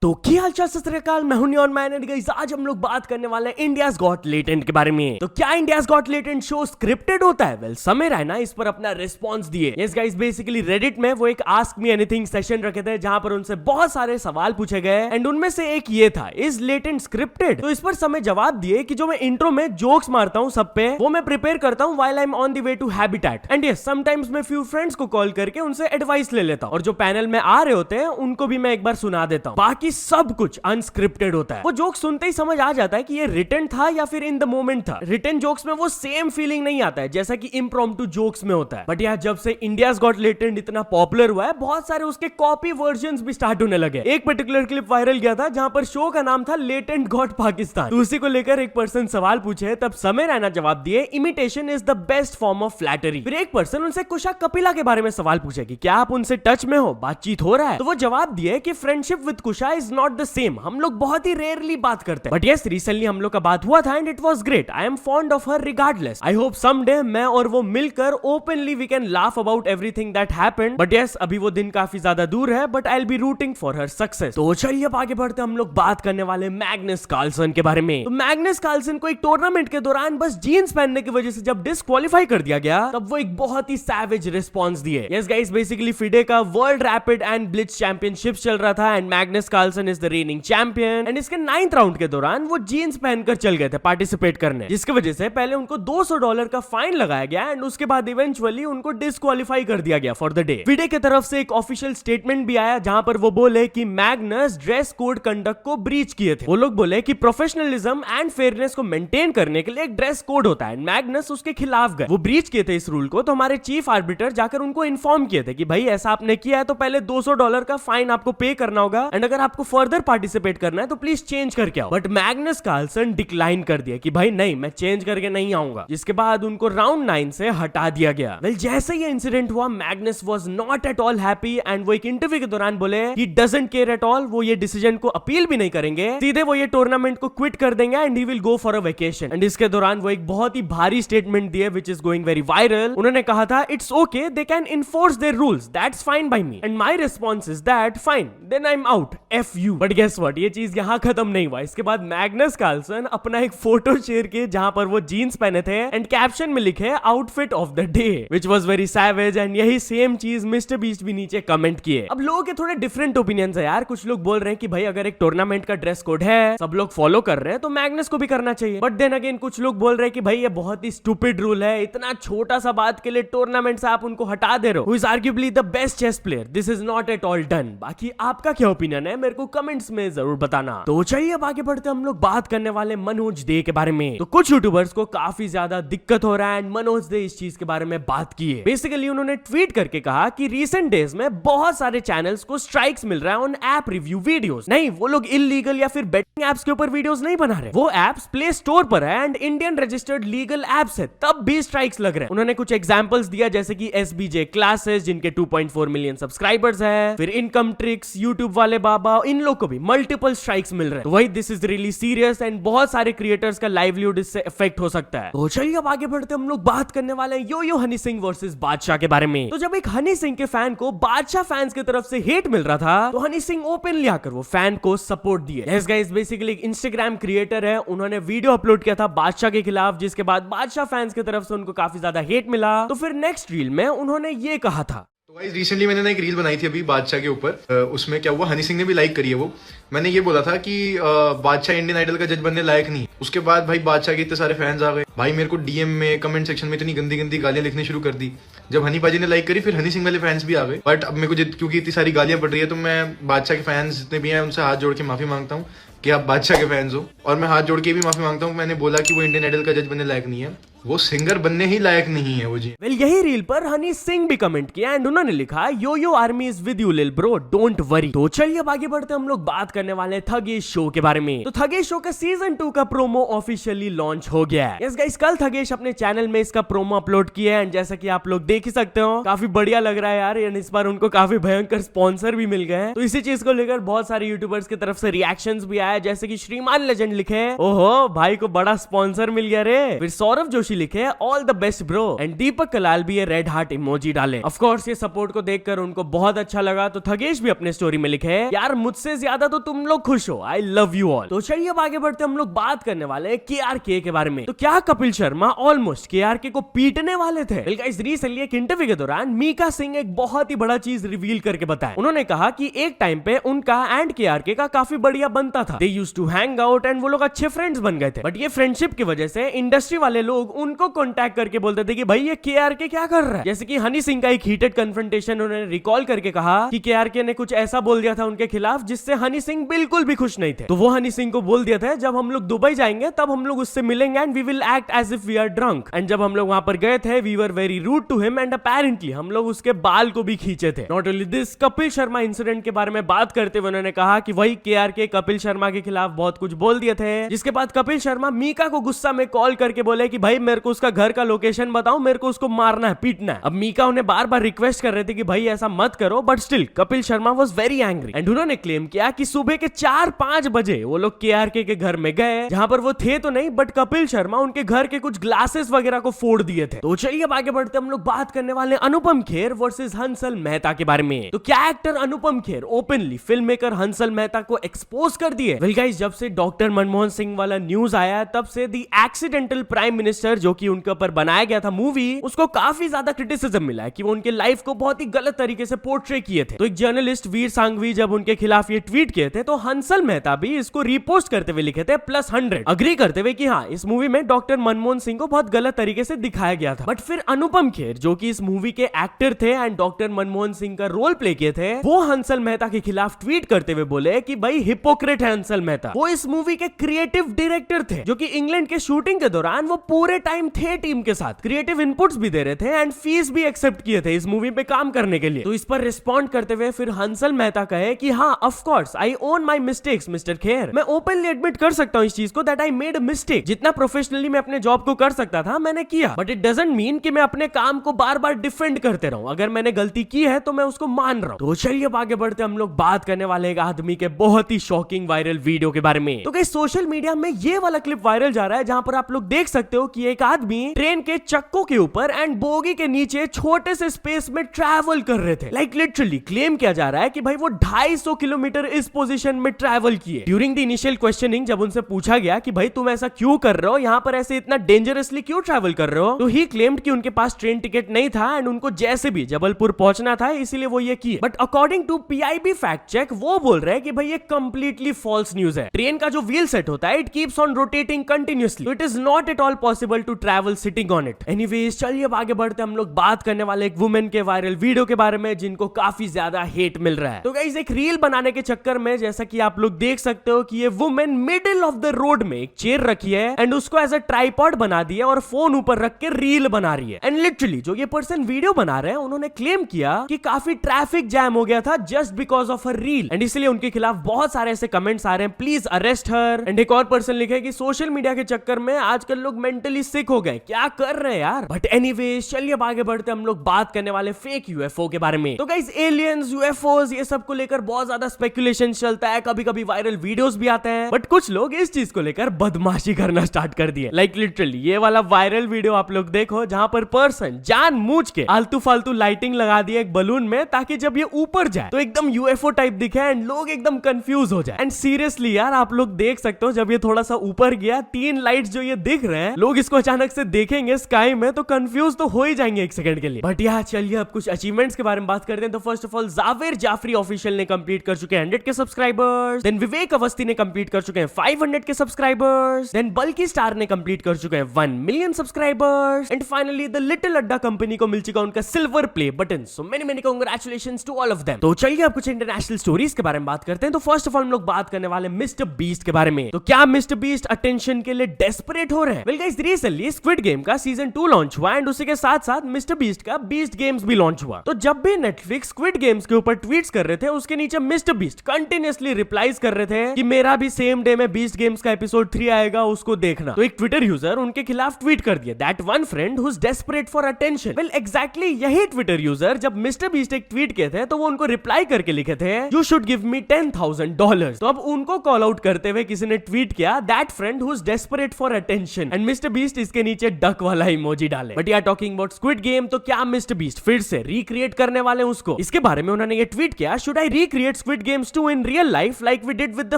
तो क्या हालचाल सत श्री अकाल, मैं हूं नियॉन मैन एंड गाइस आज हम लोग बात करने वाले हैं इंडियाज गॉट लेटेंट के बारे में। तो क्या India's got latent show scripted होता है? वेल समय रहा ना इस पर अपना रिस्पांस दिए। यस गाइस, बेसिकली रेडिट में वो एक आस्क मी एनीथिंग सेशन रखे थे जहां पर उनसे बहुत सारे सवाल पूछे गए एंड उनमें से एक ये था, इज लेटेंट स्क्रिप्टेड? तो इस पर समय जवाब दिए कि जो मैं इंट्रो में जोक्स मारता हूं सब पे, वो मैं प्रिपेयर करता हूं while I am on the way to habitat and yes sometimes मैं फ्यू फ्रेंड्स को कॉल करके उनसे एडवाइस ले लेता हूं और जो पैनल में आ रहे होते हैं उनको भी मैं एक बार सुना देता हूं। बाकी सब कुछ अनस्क्रिप्टेड होता है। वो जोक सुनते ही समझ आ जाता है कि ये रिटन था या फिर इन द मोमेंट था। रिटन जोक्स में वो सेम फीलिंग नहीं आता है जैसा कि इम्प्रॉम्प्टू जोक्स में होता है। बट यार जब से इंडियाज गॉट लेटेंट इतना पॉपुलर हुआ है, बहुत सारे उसके कॉपी वर्जन्स भी स्टार्ट होने लगे। एक पर्टिकुलर क्लिप वायरल गया था जहां पर शो का नाम था लेटेंट गॉट पाकिस्तान। तो उसी को लेकर एक पर्सन सवाल पूछे, तब समय रैना जवाब दिए, imitation is the best form of flattery. फिर एक पर्सन उनसे कुशा कपिला के बारे में सवाल पूछे कि क्या आप उनसे टच में हो, बातचीत हो रहा है? तो वो जवाब दिए कि friendship with Kusha is not the same, हम लोग बहुत ही रेयरली बात करते हैं। बट यस, रिसेंटली हम लोग का बात हुआ था and it was great. I am fond of her regardless. I hope someday मैं और वो मिलकर openly we can laugh about everything that happened. But yes, अभी वो दिन काफी ज्यादा दूर है, but I will be rooting for her success. तो चलिए अब आगे बढ़ते हम लोग बात करने वाले मैग्नस कार्लसन के बारे में। तो मैग्नस कार्लसन को एक टूर्नामेंट के दौरान बस जीन्स पहनने की वजह से जब डिस्क्वालीफाई कर दिया गया, तब वो एक बहुत ही सैवेज रिस्पॉन्स दिए। यस गाइस, बेसिकली फिडे का world rapid and blitz championship चल रहा था and Magnus Carlsen is the reigning champion and इसके 9th राउंड के दौरान वो जीन्स पहनकर चल गए थे पार्टिसिपेट करने, जिसकी वजह से पहले उनको $200 का फाइन लगाया गया एंड उसके बाद इवेंचुअली उनको डिस्क्वालीफाई कर दिया गया फॉर द डे। फिडे की तरफ से एक ऑफिशियल स्टेटमेंट भी आया जहां पर वो बोले कि मैग्नस ड्रेस कोड कंडक्ट को ब्रीच किए थे। वो लोग बोले कि प्रोफेशनलिज्म एंड फेयरनेस को मेंटेन करने के लिए एक ड्रेस कोड होता है, मैग्नस उसके खिलाफ गए। वो ब्रीच किए थे इस रूल को, तो हमारे चीफ आर्बिटर जाकर उनको इन्फॉर्म किए थे कि भाई ऐसा आपने किया है तो पहले $200 का फाइन आपको पे करना होगा एंड अगर आपको फर्दर पार्टिसिपेट करना है तो प्लीज चेंज करके आओ। बट मैग्नस कार्लसन डिक्लाइन कर दिया कि भाई नहीं, मैं चेंज करके नहीं आऊंगा, जिसके बाद उनको राउंड 9 से हटा दिया गया। वेल जैसे ये इंसिडेंट हुआ, Magnus was not at all happy and वो एक इंटरव्यू के दौरान बोले he doesn't care at all. वो ये डिसीजन को अपील भी नहीं करेंगे, सीधे वो ये टूर्नामेंट को क्विट कर देंगे and he will go for a vacation. And इसके दौरान वो एक बहुत ही भारी स्टेटमेंट दिए which is going very viral. उन्होंने कहा था, it's okay, they can enforce their rules, that's fine by me and my response is that fine, then I am out, F you. But guess what, ये चीज यहां खत्म नहीं हुआ। इसके बाद मैग्नस कार्लसन अपना एक फोटो शेयर किए जहां पर वो जीन्स पहने थे एंड कैप्शन में लिखे outfit of the day which was very savage and यही सेम चीज मिस्टर बीस्ट भी नीचे कमेंट किए। अब लोगों के थोड़े डिफरेंट ओपिनियंस है यार। कुछ लोग बोल रहे हैं कि भाई अगर एक टूर्नामेंट का ड्रेस कोड है, सब लोग फॉलो कर रहे हैं, तो मैग्नस को भी करना चाहिए। बट देन अगेन कुछ लोग बोल रहे हैं कि भाई ये बहुत ही स्टूपिड रूल है, इतना छोटा सा बात के लिए टूर्नामेंट से आप उनको हटा दे रहे हो, who is arguably the best chess player, this is not at all done. बाकी आपका क्या ओपिनियन है मेरे को कमेंट्स में जरूर बताना। तो चाहिए अब आगे बढ़ते हम लोग बात करने वाले मनोज दे के बारे में। तो कुछ यूट्यूबर्स को काफी ज्यादा दिक्कत हो रहा है एंड मनोज दे इस चीज के बारे में बात की है। बेसिकली उन्होंने ट्वीट करके कहा कि रिसेंट डेज में बहुत सारे चैनल्स को स्ट्राइक्स मिल रहा है ऑन ऐप रिव्यू वीडियोस। नहीं, वो लोग इलीगल या फिर बेटिंग एप्स के ऊपर वीडियोस नहीं बना रहे, वो एप्स प्ले स्टोर पर है and Indian registered legal apps है, तब भी स्ट्राइक्स लग रहे हैं। उन्होंने कुछ एग्जांपल्स दिया जैसे कि SBJ क्लासेस जिनके 2.4 मिलियन सब्सक्राइबर्स है, फिर इनकम ट्रिक्स, यूट्यूब वाले बाबा, इन लोग को भी मल्टीपल स्ट्राइक्स मिल रहे हैं। तो वही this is really serious and बहुत सारे क्रिएटर्स का लाइवलीहुड इससे इफेक्ट हो सकता है। तो चलिए अब आगे बढ़ते हम लोग बात करने वाले हैं यो यो हनी सिंह वर्सेस बादशाह के बारे में। तो जब एक हनी सिंह के फैन को बादशाह फैंस की तरफ से हेट मिल रहा था, तो हनी सिंह ओपनली आकर वो फैन को सपोर्ट दिए। यस गाइस, बेसिकली एक इंस्टाग्राम क्रिएटर है, उन्होंने वीडियो अपलोड किया था बादशाह के खिलाफ, जिसके बाद बादशाह फैंस की तरफ से उनको काफी ज्यादा हेट मिला। तो फिर नेक्स्ट रील में उन्होंने ये कहा था, तो गाइस रिसेंटली मैंने ना एक रील बनाई थी अभी बादशाह के ऊपर। उसमें क्या हुआ, हनी सिंह ने भी लाइक करी है वो। मैंने ये बोला था कि बादशाह इंडियन आइडल का जज बनने लायक नहीं। उसके बाद भाई बादशाह के इतने सारे फैंस आ गए, भाई मेरे को डीएम में कमेंट सेक्शन में इतनी गंदी गंदी गालियां लिखनी शुरू कर दी। जब हनी बाजी ने लाइक करी, फिर हनी सिंह वाले फैंस भी आ गए। बट अब मेरे को क्योंकि इतनी सारी गालियां पड़ रही है, तो मैं बादशाह के फैंस जितने भी हैं उनसे हाथ जोड़ के माफी मांगता हूँ कि आप बादशाह के फैंस हो। और मैं हाथ जोड़ के भी माफी मांगता हूँ, मैंने बोला कि वो इंडियन आइडल का जज बनने लायक नहीं है, वो सिंगर बनने ही लायक नहीं है वो जी। वेल यही रील पर हनी सिंह भी कमेंट किया एंड उन्होंने लिखा, यो यो आर्मी इज विद यू लिल ब्रो, डोंट वरी। तो चलिए अब आगे बढ़ते हम लोग बात करने वाले हैं थगेश शो के बारे में। तो थगेश शो का सीजन 2 का प्रोमो ऑफिशियली लॉन्च हो गया है। यस गाइस, कल थगेश अपने चैनल में इसका प्रोमो अपलोड किया है एंड जैसा कि आप लोग देख ही सकते हो, काफी बढ़िया लग रहा है यार। एंड इस बार उनको काफी भयंकर स्पॉन्सर भी मिल गए हैं। तो इसी चीज को लेकर बहुत सारे यूट्यूबर्स की तरफ से रिएक्शंस भी आए, जैसे कि श्रीमान लेजेंड लिखे, ओहो भाई को बड़ा स्पॉन्सर मिल गया रे। फिर सौरभ जोशी लिखे all the best bro and Deepak Kalal भी ये रेड हार्ट इमोजी डाले। ऑफ कोर्स ये सपोर्ट को देखकर उनको बहुत अच्छा लगा, तो थगेश भी अपने स्टोरी में लिखे यार मुझसे ज्यादा तो तुम लोग खुश हो, आई लव यू ऑल। तो चलिए अब आगे बढ़ते हम लोग बात करने वाले हैं KRK के बारे में। तो क्या कपिल शर्मा ऑलमोस्ट KRK को पीटने वाले थे? वेल गाइस रिसेंटली एक इंटरव्यू के दौरान मीका सिंह एक बहुत ही बड़ा चीज रिवील करके बताया। उन्होंने कहा कि एक टाइम पे उनका एंड KRK का काफी बढ़िया बनता था, they used to hang out and वो लोग अच्छे फ्रेंड्स बन गए थे। बट ये फ्रेंडशिप की वजह से इंडस्ट्री वाले लोग उनको कॉन्टैक्ट करके बोलते थे कि भाई ये KRK क्या कर रहा है। जैसे कि हनी सिंह का एक हीटेड कन्फ्रंटेशन उन्होंने रिकॉल करके कहा कि KRK ने कुछ ऐसा बोल दिया था उनके खिलाफ जिससे हनी सिंह बिल्कुल भी खुश नहीं थे। तो वो हनी सिंह को बोल दिया था जब हम लोग दुबई जाएंगे तब हम लोग उससे मिलेंगे and we will act as if we are drunk. And जब हम लोग वहां पर गए थे we were very rude to him and apparently हम लोग उसके बाल को भी खींचे थे। Not only this, Kapil Sharma incident के बारे में बात करते हुए उन्होंने कहा कि वही KRK कपिल शर्मा के खिलाफ बहुत कुछ बोल दिए थे, जिसके बाद कपिल शर्मा मीका को गुस्सा में कॉल करके बोले कि भाई मेरे को उसका घर का लोकेशन बताओ, मेरे को उसको मारना है, पीटना है। अब मीका उन्हें बार बार रिक्वेस्ट कर रहे थे कि भाई ऐसा मत करो, but still Kapil Sharma was very angry and उन्होंने क्लेम किया कि सुबह के 4-5 बजे वो लोग KRK के घर में गए, जहां पर वो थे तो नहीं बट कपिल शर्मा उनके घर के कुछ ग्लासेस वगैरह को फोड़ दिए थे। तो चलिए अब आगे बढ़ते हम लोग बात करने वाले अनुपम खेर वर्सेस हंसल मेहता के बारे में। तो क्या actor Anupam Kher openly film maker Hansal Mehta को एक्सपोज कर दिए? वेल गाइस जब से डॉक्टर मनमोहन सिंह वाला न्यूज आया तब से दी एक्सीडेंटल प्राइम मिनिस्टर जो कि उनके ऊपर बनाया गया था मूवी, उसको काफी ज्यादा क्रिटिसिज्म मिला है कि वो उनके लाइफ को बहुत ही गलत तरीके से पोर्ट्रे किए थे। तो एक जर्नलिस्ट वीर सांघवी जब उनके खिलाफ ये ट्वीट किए थे तो हंसल मेहता भी इसको रीपोस्ट करते हुए लिखे थे +100 अग्री करते हुए कि हाँ इस मूवी में डॉक्टर मनमोहन सिंह को बहुत गलत तरीके से दिखाया गया था। बट फिर अनुपम खेर जो कि इस मूवी के एक्टर थे एंड डॉक्टर मनमोहन सिंह का रोल प्ले किए थे, वो हंसल मेहता के खिलाफ ट्वीट करते हुए बोले कि भाई हिपोक्रेट है हंसल मेहता। वो इस मूवी के क्रिएटिव डायरेक्टर थे जो कि इंग्लैंड के शूटिंग के दौरान वो पूरे टाइम थे टीम के साथ, क्रिएटिव इनपुट्स भी दे रहे थे एंड फीस भी एक्सेप्ट किए थे इस मूवी पे काम करने के लिए। तो इस पर रिस्पॉन्ड करते हुए फिर हंसल मेहता कहे कि हाँ of course I own my mistakes mister Kher, मैं ओपनली एडमिट कर सकता हूँ इस चीज को that I made a mistake. जितना प्रोफेशनली मैं अपने जॉब को कर सकता था मैंने किया, बट इट डजंट मीन कि मैं अपने काम को बार बार डिफेंड करते रहूं। अगर मैंने गलती की है तो मैं उसको मान रहा हूं। तो चलिए अब आगे बढ़ते हम लोग बात करने वाले एक आदमी के बहुत ही शॉकिंग वायरल वीडियो के बारे में। तो गाइस सोशल मीडिया में ये वाला क्लिप वायरल जा रहा है जहां पर आप लोग देख सकते हो कि एक आदमी ट्रेन के चक्कों के ऊपर एंड बोगी के नीचे छोटे से स्पेस में ट्रैवल कर रहे थे। लाइक लिटरली क्लेम किया जा रहा है कि भाई वो 250 किलोमीटर इस पोजीशन में ट्रैवल किए। ड्यूरिंग द इनिशियल क्वेश्चनिंग जब उनसे पूछा गया कि भाई तुम ऐसा क्यों कर रहे हो, यहाँ पर ऐसे इतना डेंजरसली क्यों ट्रैवल कर रहे हो, तो ही क्लेम्ड कि उनके पास ट्रेन टिकट नहीं था एंड उनको जैसे भी जबलपुर पहुंचना था इसीलिए वो ये किए। But according to PIB fact check वो बोल रहे हैं कि भाई ये कंप्लीटली फॉल्स न्यूज है। ट्रेन का जो व्हील सेट होता है it keeps on rotating continuously, it is not at all possible to travel sitting on it. Anyways चलिए अब आगे बढ़ते हम लोग बात करने वाले एक वुमेन के वायरल वीडियो के बारे में जिनको काफी ज्यादा हेट मिल रहा है। तो गाइस एक रील बनाने के चक्कर में जैसा कि आप लोग देख सकते हो कि ये women middle of the road में एक चेयर रखी है एंड उसको एज अ ट्राइपॉड बना दिया और फोन ऊपर रख के रील बना रही है। एंड लिटरली जो ये पर्सन वीडियो बना रहे हैं उन्होंने क्लेम किया कि काफी ट्रैफिक जैम हो गया था just because of her reel and इसलिए उनके खिलाफ बहुत सारे ऐसे कमेंट्स आ रहे हैं प्लीज अरेस्ट हर। एंड एक और पर्सन लिखे कि सोशल मीडिया के चक्कर में आजकल लोग मेंटली सिक हो गए, क्या कर रहे हैं यार। बट एनीवेज चलिए अब आगे बढ़ते हम लोग बात करने वाले फेक UFO के बारे में। तो गाइस एलियंस UFOs ये सब को लेकर बहुत ज्यादा स्पेकुलेशन चलता है, कभी कभी वायरल वीडियोस भी आते हैं, बट कुछ लोग इस चीज को लेकर बदमाशी करना स्टार्ट कर दिए। लाइक लिटरली ये वाला वायरल वीडियो आप लोग देखो जहां पर पर्सन जानबूझ के आलतू फालतू लाइटिंग लगा दी एक बलून में ताकि जब ये ऊपर जाए तो एकदम UFO टाइप दिखे एंड लोग एकदम कंफ्यूज हो जाए। एंड सीरियसली यार आप लोग देख सकते हो जब ये थोड़ा सा ऊपर गया 3 लाइट्स जो ये दिख रहे हैं, लोग इसको अचानक से देखेंगे स्काई में तो कंफ्यूज तो हो ही जाएंगे एक सेकंड के लिए। बट यार चलिए अब कुछ अचीवमेंट्स के बारे में बात करते हैं। तो first of all Javed Jaffrey official ने कंप्लीट कर चुके हैं 100 के सब्सक्राइबर्स। देन विवेक अवस्थी ने कंप्लीट कर चुके हैं 500 के सब्सक्राइबर्स। देन बल्कि स्टार ने कंप्लीट कर चुके हैं 1 million subscribers. And finally the little adda company को मिल चुका उनका silver play button. So many congratulations to all of them. तो चलिए अब कुछ इंटरनेशनल स्टोरीज के बारे में बात करते हैं। तो फर्स्ट ऑफ ऑल हम लोग बात करने वाले मिस्टर बीस्ट के बारे में। तो क्या मिस्टर बीस्ट अटेंशन के लिए डेस्परेट हो रहे हैं? Well guys recently squid game का सीजन 2 लॉन्च हुआ एंड उसी के साथ साथ मिस्टर बीस्ट का बीस्ट गेम्स भी लॉन्च हुआ। तो जब भी नेटफ्लिक्स स्क्विड गेम्स के ऊपर ट्वीट्स कर रहे थे उसके नीचे मिस्टर बीस्ट कंटिन्यूअसली रिप्लाईज कर रहे थे कि मेरा भी सेम डे में बीस्ट गेम्स का एपिसोड 3 आएगा, उसको देखना। तो एक ट्विटर यूजर उनके खिलाफ ट्वीट कर दिया that one friend who is desperate for attention. Well exactly यही ट्विटर यूजर जब मिस्टर बीस्ट एक ट्वीट किए थे तो वो उनको रिप्लाई करके लिखे थे यू शुड गिव मी $10,000। तो अब उनको कॉल आउट करते हुए किसी ने ट्वीट किया that friend who is desperate for attention and mister beast beast इसके नीचे डक वाला इमोजी डाले। बट यार टॉकिंग अबाउट स्क्विड गेम, तो क्या मिस्टर बीस्ट फिर से रिक्रिएट करने वाले हैं उसको? इसके बारे में उन्होंने ये ट्वीट किया, should I recreate squid games 2 in real life like we did with the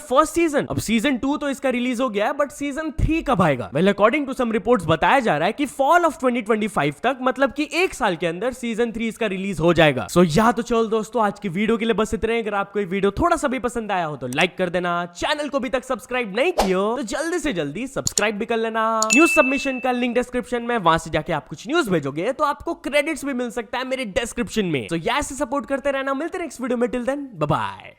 first season? अब सीजन 2 तो इसका रिलीज हो गया है, बट सीजन 3 कब आएगा? Well according to some reports बताया जा रहा है कि फॉल ऑफ 2025 तक, मतलब कि एक साल के अंदर सीजन 3 इसका रिलीज हो जाएगा। सो या तो चल दोस्तों, आज की वीडियो के लिए बस इतना ही। अगर आपको ये वीडियो थोड़ा सा भी पसंद आया हो तो लाइक कर देना, चैनल को अभी तक सब्सक्राइब नहीं किया तो जल्दी से जल्दी सब्सक्राइब भी कर लेना। न्यूज सबमिशन का लिंक डिस्क्रिप्शन में, वहां से जाके आप कुछ न्यूज भेजोगे तो आपको क्रेडिट्स भी मिल सकता है मेरे डिस्क्रिप्शन में। तो ऐसे सपोर्ट करते रहना। मिलते हैं नेक्स्ट वीडियो में, टिल देन बाय बाय।